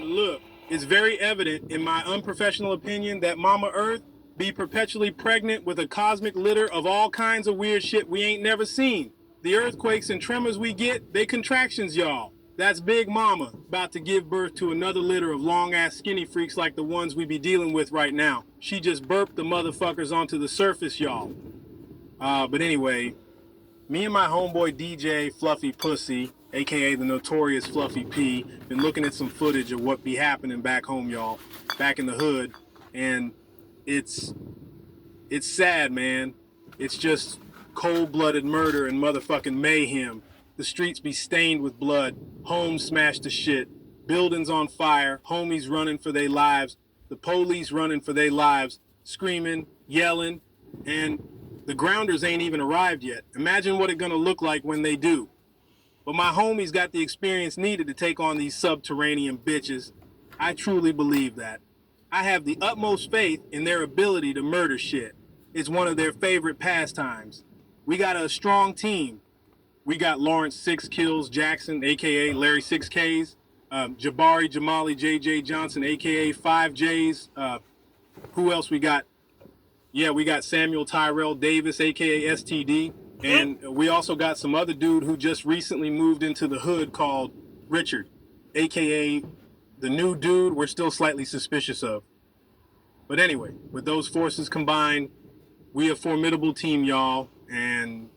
Look, it's very evident, in my unprofessional opinion, that Mama Earth be perpetually pregnant with a cosmic litter of all kinds of weird shit we ain't never seen. The earthquakes and tremors we get, they contractions, y'all. That's Big Mama about to give birth to another litter of long-ass skinny freaks like the ones we be dealing with right now. She just burped the motherfuckers onto the surface, y'all. But anyway, me and my homeboy DJ Fluffy Pussy, aka the notorious Fluffy P, been looking at some footage of what be happening back home, y'all, back in the hood, and it's sad, man. It's just cold-blooded murder and motherfucking mayhem. The streets be stained with blood, homes smashed to shit, buildings on fire, homies running for their lives, the police running for their lives, screaming, yelling, and the grounders ain't even arrived yet. Imagine what it's gonna look like when they do. But my homies got the experience needed to take on these subterranean bitches. I truly believe that. I have the utmost faith in their ability to murder shit. It's one of their favorite pastimes. We got a strong team. We got Lawrence Six Kills Jackson, aka Larry 6Ks, Jabari Jamali JJ Johnson, aka 5Js. Who else we got? Yeah, we got Samuel Tyrell Davis, aka STD. And we also got some other dude who just recently moved into the hood called Richard, aka the new dude we're still slightly suspicious of. But anyway, with those forces combined, we a formidable team, y'all. And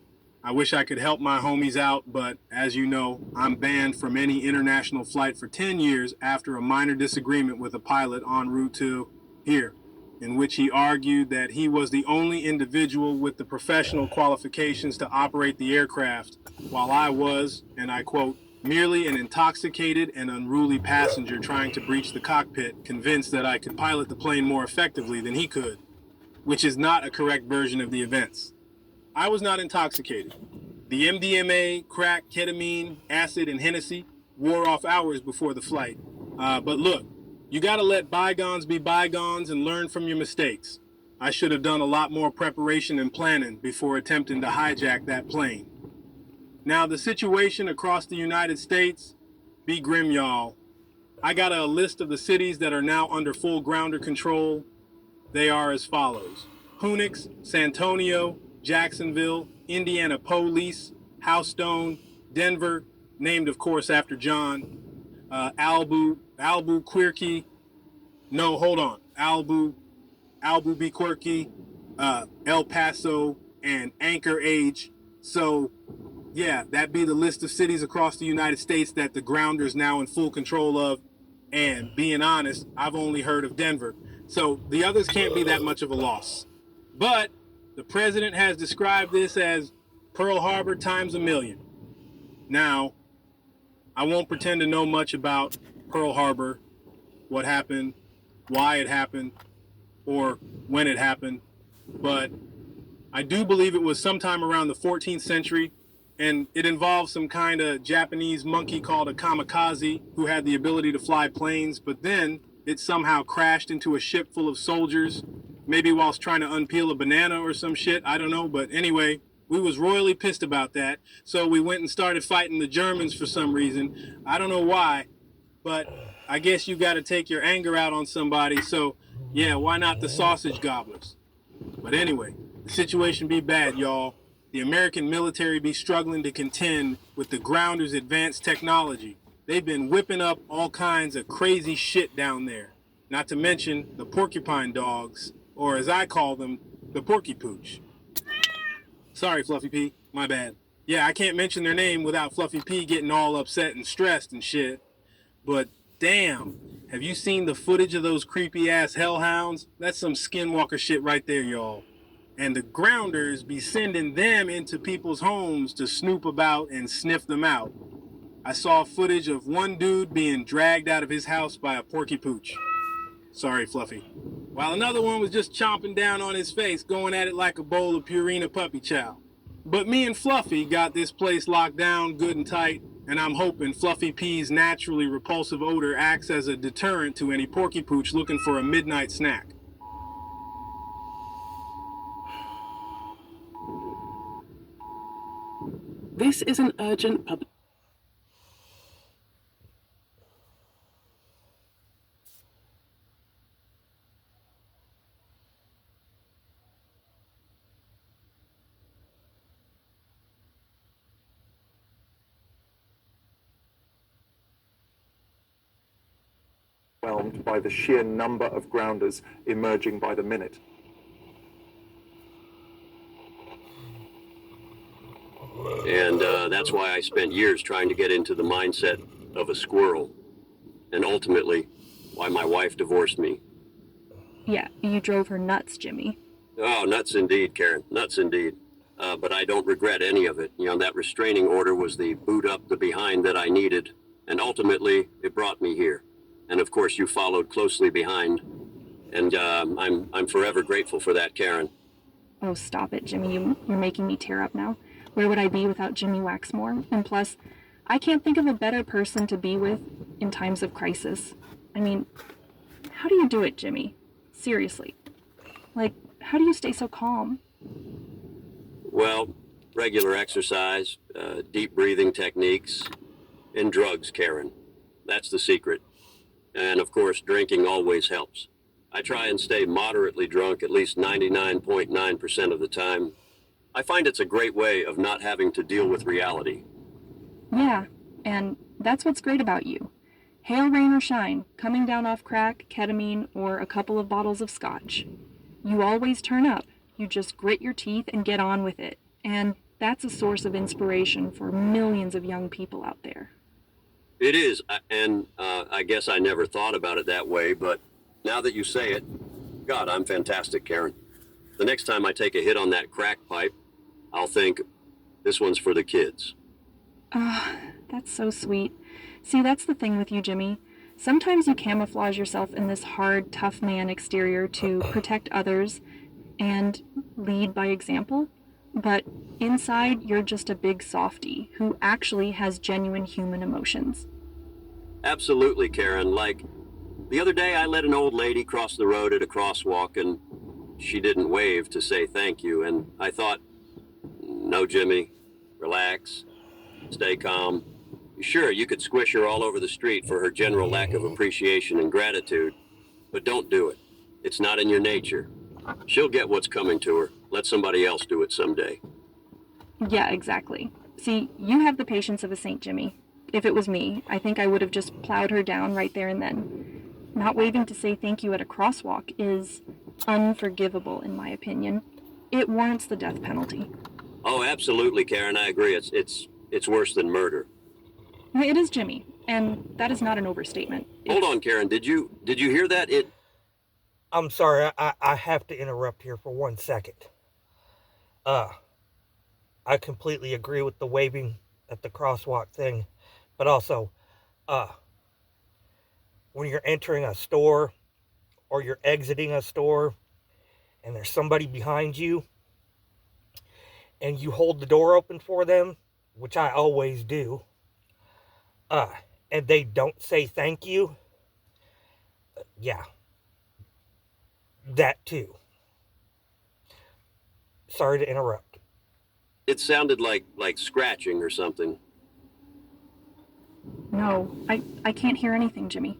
I wish I could help my homies out, but as you know, I'm banned from any international flight for 10 years after a minor disagreement with a pilot en route to here, in which he argued that he was the only individual with the professional qualifications to operate the aircraft, while I was, and I quote, merely an intoxicated and unruly passenger trying to breach the cockpit, convinced that I could pilot the plane more effectively than he could, which is not a correct version of the events. I was not intoxicated. The MDMA, crack, ketamine, acid, and Hennessy wore off hours before the flight. But look, you gotta let bygones be bygones and learn from your mistakes. I should have done a lot more preparation and planning before attempting to hijack that plane. Now, the situation across the United States, be grim, y'all. I got a list of the cities that are now under full grounder control. They are as follows: Phoenix, San Antonio, Jacksonville, Indiana Police, Houston, Denver, named of course after John, Albuquerque, Albuquerque, El Paso, and Anchorage. So yeah, that be the list of cities across the United States that the grounder's now in full control of. And being honest, I've only heard of Denver. So the others can't be that much of a loss. But the president has described this as Pearl Harbor times a million. Now, I won't pretend to know much about Pearl Harbor, what happened, why it happened, or when it happened, but I do believe it was sometime around the 14th century, and it involved some kind of Japanese monkey called a kamikaze who had the ability to fly planes, but then it somehow crashed into a ship full of soldiers, maybe whilst trying to unpeel a banana or some shit, I don't know, but anyway, we was royally pissed about that, so we went and started fighting the Germans for some reason. I don't know why, but I guess you got to take your anger out on somebody, so yeah, why not the sausage gobblers? But anyway, the situation be bad, y'all. The American military be struggling to contend with the grounders' advanced technology. They've been whipping up all kinds of crazy shit down there. Not to mention the porcupine dogs, or as I call them, the porky pooch. Sorry, Fluffy P, my bad. Yeah, I can't mention their name without Fluffy P getting all upset and stressed and shit. But damn, have you seen the footage of those creepy ass hellhounds? That's some skinwalker shit right there, y'all. And the grounders be sending them into people's homes to snoop about and sniff them out. I saw footage of one dude being dragged out of his house by a porky pooch. Sorry, Fluffy. While another one was just chomping down on his face, going at it like a bowl of Purina puppy chow. But me and Fluffy got this place locked down good and tight, and I'm hoping Fluffy P's naturally repulsive odor acts as a deterrent to any porky pooch looking for a midnight snack. This is an urgent public. overwhelmed by the sheer number of grounders emerging by the minute. And that's why I spent years trying to get into the mindset of a squirrel. And ultimately, why my wife divorced me. Yeah, you drove her nuts, Jimmy. Oh, nuts indeed, Karen. Nuts indeed. But I don't regret any of it. You know, that restraining order was the boot up the behind that I needed. And ultimately, it brought me here. And of course, you followed closely behind. And I'm forever grateful for that, Karen. Oh, stop it, Jimmy. You're making me tear up now. Where would I be without Jimmy Waxmore? And plus, I can't think of a better person to be with in times of crisis. I mean, how do you do it, Jimmy? Seriously. Like, how do you stay so calm? Well, regular exercise, deep breathing techniques, and drugs, Karen. That's the secret. And of course, drinking always helps. I try and stay moderately drunk at least 99.9% of the time. I find it's a great way of not having to deal with reality. Yeah, and that's what's great about you. Hail, rain, or shine, coming down off crack, ketamine, or a couple of bottles of scotch. You always turn up. You just grit your teeth and get on with it. And that's a source of inspiration for millions of young people out there. It is, and I guess I never thought about it that way, but now that you say it, God, I'm fantastic, Karen. The next time I take a hit on that crack pipe, I'll think, this one's for the kids. That's so sweet. See, that's the thing with you, Jimmy. Sometimes you camouflage yourself in this hard, tough man exterior to protect others and lead by example. But inside, you're just a big softie who actually has genuine human emotions. Absolutely, Karen. Like, the other day I let an old lady cross the road at a crosswalk and she didn't wave to say thank you. And I thought, no, Jimmy, relax, stay calm. Sure, you could squish her all over the street for her general lack of appreciation and gratitude, but don't do it. It's not in your nature. She'll get what's coming to her. Let somebody else do it someday. Yeah, exactly. See, you have the patience of a saint, Jimmy. If it was me, I think I would have just plowed her down right there and then. Not waving to say thank you at a crosswalk is unforgivable, in my opinion. It warrants the death penalty. Oh, absolutely, Karen. I agree. It's worse than murder. It is, Jimmy, and that is not an overstatement. Hold on, Karen. Did you hear that? I'm sorry, I have to interrupt here for 1 second. I completely agree with the waving at the crosswalk thing, but also, when you're entering a store or you're exiting a store and there's somebody behind you and you hold the door open for them, which I always do, and they don't say thank you, yeah, that too. Sorry to interrupt. It sounded like scratching or something. No, I can't hear anything, Jimmy.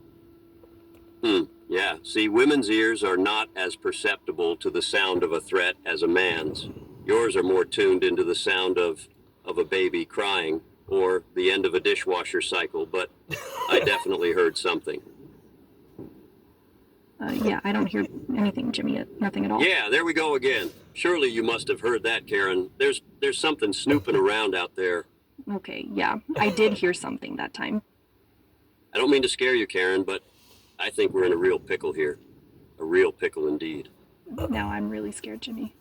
Yeah. See, women's ears are not as perceptible to the sound of a threat as a man's. Yours are more tuned into the sound of a baby crying or the end of a dishwasher cycle, but I definitely heard something. Yeah, I don't hear anything, Jimmy. Nothing at all. Yeah, there we go again. Surely you must have heard that, Karen. There's something snooping around out there. Okay, yeah, I did hear something that time. I don't mean to scare you, Karen, but I think we're in a real pickle here. A real pickle indeed. Now I'm really scared, Jimmy.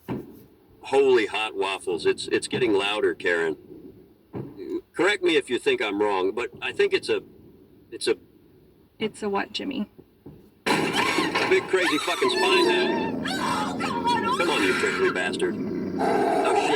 Holy hot waffles. It's getting louder, Karen. Correct me if you think I'm wrong, but I think it's a It's a what, Jimmy? big crazy fucking spine now. Come on, you prickly bastard. Oh